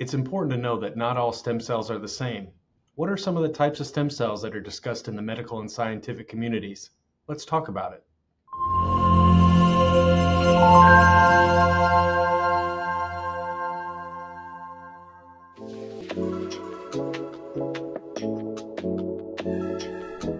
It's important to know that not all stem cells are the same. What are some of the types of stem cells that are discussed in the medical and scientific communities? Let's talk about it.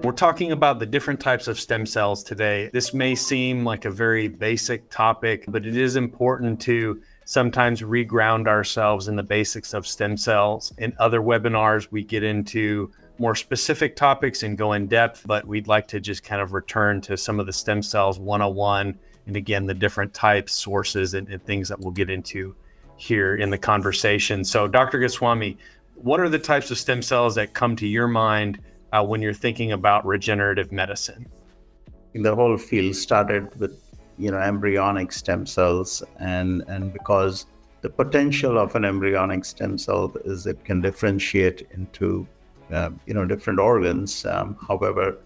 We're talking about the different types of stem cells today. This may seem like a very basic topic, but it is important to sometimes reground ourselves in the basics of stem cells. In other webinars, we get into more specific topics and go in depth, but we'd like to just kind of return to some of the stem cells 101, and again, the different types, sources, and things that we'll get into here in the conversation. So Dr. Goswami, what are the types of stem cells that come to your mind when you're thinking about regenerative medicine? The whole field started with embryonic stem cells, and because the potential of an embryonic stem cell is it can differentiate into different organs. However,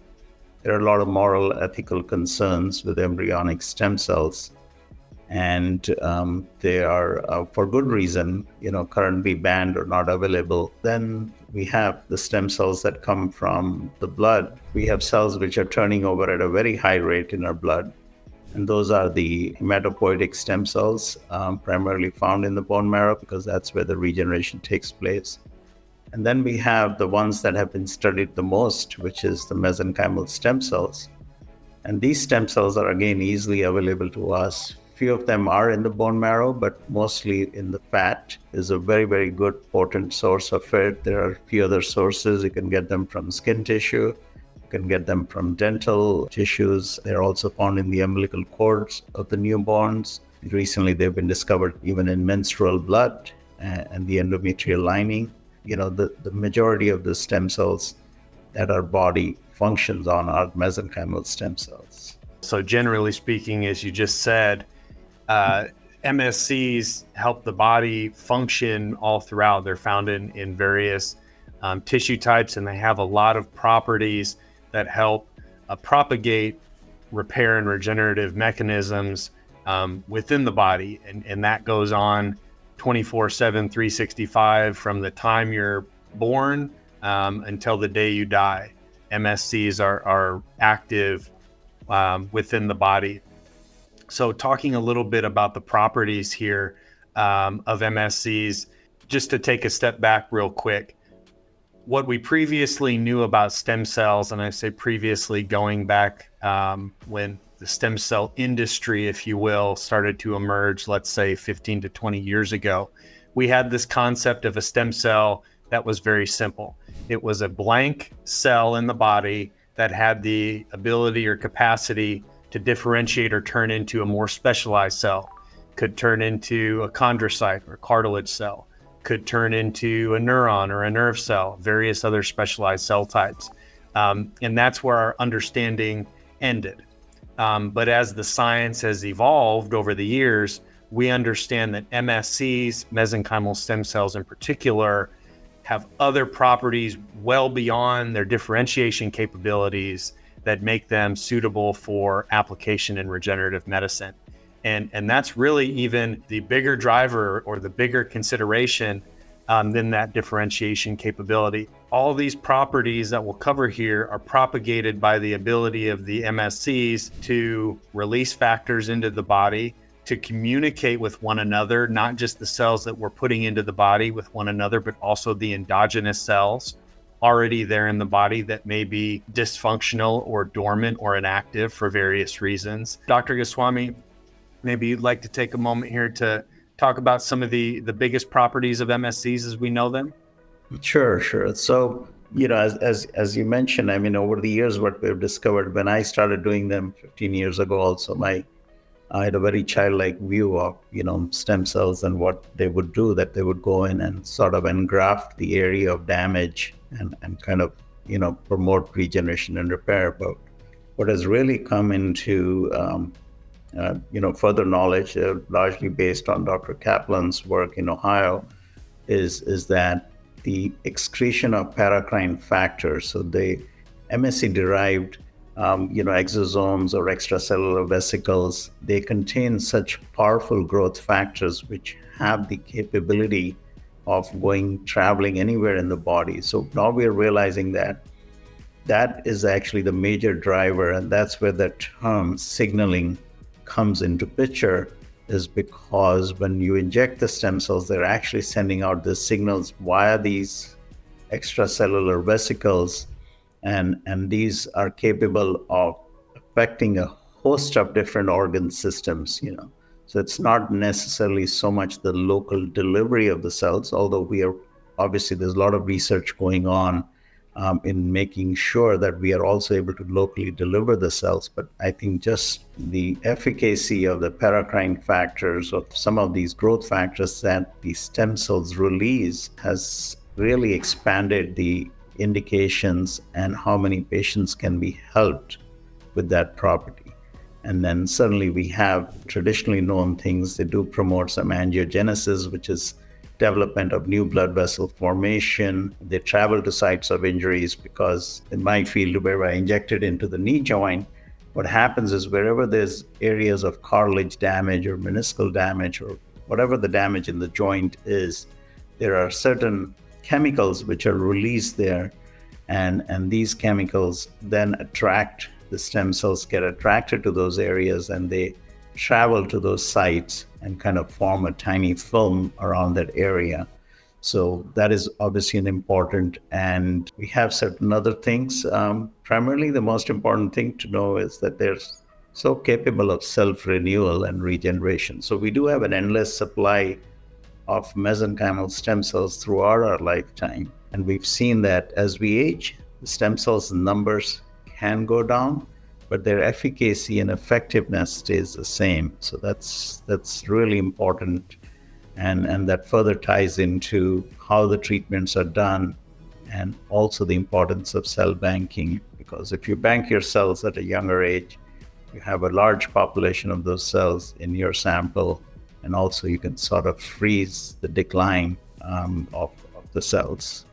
there are a lot of moral, ethical concerns with embryonic stem cells, and they are for good reason currently banned or not available. Then we have the stem cells that come from the blood. We have cells which are turning over at a very high rate in our blood, and those are the hematopoietic stem cells, primarily found in the bone marrow because that's where the regeneration takes place. And then we have the ones that have been studied the most, which is the mesenchymal stem cells. And these stem cells are again easily available to us. Few of them are in the bone marrow, but mostly in the fat is a very, very good potent source of it. There are a few other sources. You can get them from skin tissue. You can get them from dental tissues. They're also found in the umbilical cords of the newborns. Recently, they've been discovered even in menstrual blood and the endometrial lining. The majority of the stem cells that our body functions on are mesenchymal stem cells. So generally speaking, as you just said, MSCs help the body function all throughout. They're found in various tissue types, and they have a lot of properties that help propagate repair and regenerative mechanisms within the body. And that goes on 24/7, 365 from the time you're born until the day you die. MSCs are active within the body. So talking a little bit about the properties here of MSCs, just to take a step back real quick, what we previously knew about stem cells, and I say previously going back when the stem cell industry, if you will, started to emerge, let's say 15 to 20 years ago, we had this concept of a stem cell that was very simple. It was a blank cell in the body that had the ability or capacity to differentiate or turn into a more specialized cell. Could turn into a chondrocyte or cartilage cell, could turn into a neuron or a nerve cell, various other specialized cell types. And that's where our understanding ended. But as the science has evolved over the years, we understand that MSCs, mesenchymal stem cells in particular, have other properties well beyond their differentiation capabilities that make them suitable for application in regenerative medicine. And that's really even the bigger driver or the bigger consideration than that differentiation capability. All these properties that we'll cover here are propagated by the ability of the MSCs to release factors into the body, to communicate with one another, not just the cells that we're putting into the body with one another, but also the endogenous cells already there in the body that may be dysfunctional or dormant or inactive for various reasons. Dr. Goswami, maybe you'd like to take a moment here to talk about some of the biggest properties of MSCs as we know them? Sure. So, as you mentioned, over the years, what we've discovered, when I started doing them 15 years ago, also, I had a very childlike view of, stem cells and what they would do, that they would go in and sort of engraft the area of damage and kind of, promote regeneration and repair. But what has really come into, further knowledge, largely based on Dr. Kaplan's work in Ohio, is that the excretion of paracrine factors, so the MSC-derived exosomes or extracellular vesicles, they contain such powerful growth factors which have the capability of traveling anywhere in the body. So now we're realizing that that is actually the major driver, and that's where the term signaling comes into picture, is because when you inject the stem cells, they're actually sending out the signals via these extracellular vesicles, and these are capable of affecting a host of different organ systems, So it's not necessarily so much the local delivery of the cells, although obviously there's a lot of research going on in making sure that we are also able to locally deliver the cells. But I think just the efficacy of the paracrine factors, of some of these growth factors that the stem cells release, has really expanded the indications and how many patients can be helped with that property. And then certainly we have traditionally known things. They do promote some angiogenesis, which is development of new blood vessel formation. They travel to sites of injuries, because in my field, where I injected into the knee joint, what happens is wherever there's areas of cartilage damage or meniscal damage or whatever the damage in the joint is, there are certain chemicals which are released there, and these chemicals then attract the stem cells, get attracted to those areas, and they travel to those sites and kind of form a tiny film around that area. So that is obviously an important, and we have certain other things. Primarily, the most important thing to know is that they're so capable of self-renewal and regeneration. So we do have an endless supply of mesenchymal stem cells throughout our lifetime. And we've seen that as we age, the stem cells numbers can go down, but their efficacy and effectiveness stays the same. So that's really important. And that further ties into how the treatments are done, and also the importance of cell banking. Because if you bank your cells at a younger age, you have a large population of those cells in your sample, and also you can sort of freeze the decline of the cells.